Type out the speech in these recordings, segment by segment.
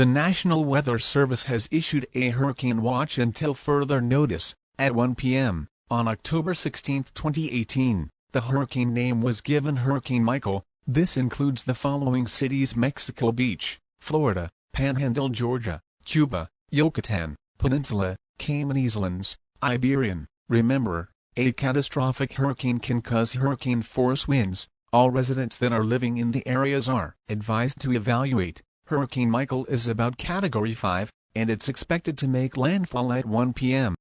The National Weather Service has issued a hurricane watch until further notice. At 1 p.m. on October 16, 2018, the hurricane name was given Hurricane Michael. This includes the following cities: Mexico Beach, Florida; Panhandle, Georgia; Cuba; Yucatan Peninsula; Cayman Islands; Iberian. Remember, a catastrophic hurricane can cause hurricane-force winds. All residents that are living in the areas are advised to evacuate. Hurricane Michael is about Category 5, and it's expected to make landfall at 1 p.m.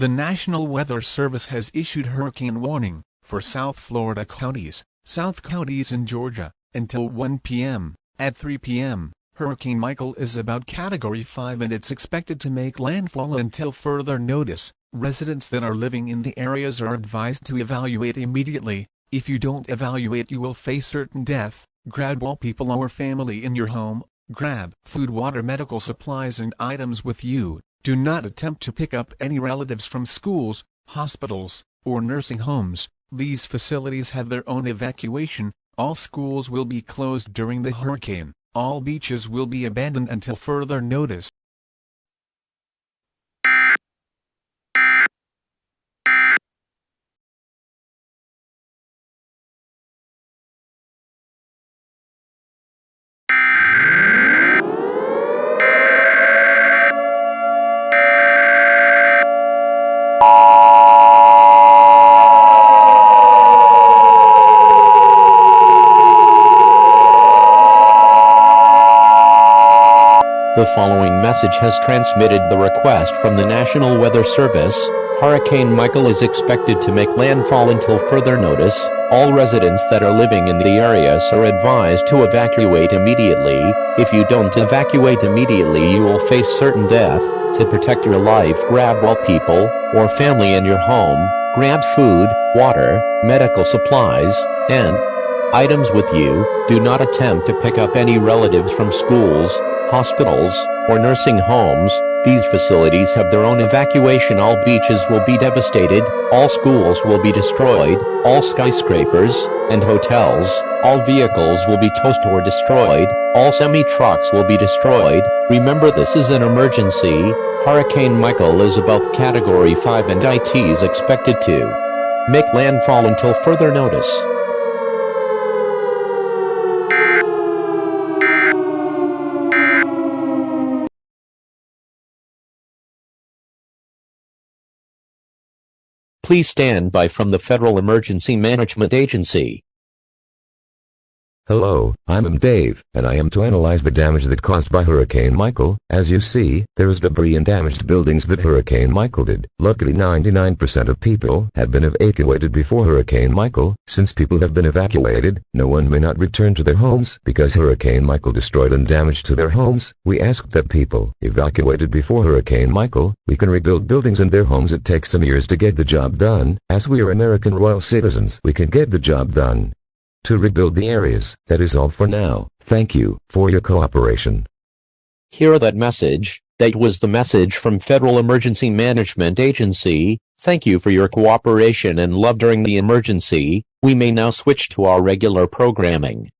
The National Weather Service has issued hurricane warning for South Florida counties, South counties in Georgia, until 1 p.m. At 3 p.m., Hurricane Michael is about Category 5 and it's expected to make landfall until further notice. Residents that are living in the areas are advised to evacuate immediately. If you don't evacuate, you will face certain death. Grab all people or family in your home. Grab food, water, medical supplies and items with you. Do not attempt to pick up any relatives from schools, hospitals, or nursing homes. These facilities have their own evacuation. All schools will be closed during the hurricane. All beaches will be abandoned until further notice. The following message has transmitted the request from the National Weather Service. Hurricane Michael is expected to make landfall until further notice. All residents that are living in the areas are advised to evacuate immediately. If you don't evacuate immediately, you will face certain death. To protect your life, grab all people or family in your home. Grab food, water, medical supplies, and items with you. Do not attempt to pick up any relatives from schools, hospitals, or nursing homes. These facilities have their own evacuation. All beaches will be devastated. All schools will be destroyed. All skyscrapers and hotels. All vehicles will be toast or destroyed. All semi-trucks will be destroyed. Remember, this is an emergency. Hurricane Michael is about Category 5 and it is expected to make landfall until further notice. Please stand by from the Federal Emergency Management Agency. Hello, I'm Dave, and I am to analyze the damage that caused by Hurricane Michael. As you see, there is debris and damaged buildings that Hurricane Michael did. Luckily 99% of people have been evacuated before Hurricane Michael. Since people have been evacuated, no one may not return to their homes because Hurricane Michael destroyed and damaged to their homes. We ask that people evacuated before Hurricane Michael, we can rebuild buildings and their homes. It takes some years to get the job done. As we are American royal citizens, we can get the job done to rebuild the areas. That is all for now. Thank you for your cooperation. Hear that message? That was the message from Federal Emergency Management Agency. Thank you for your cooperation and love during the emergency. We may now switch to our regular programming.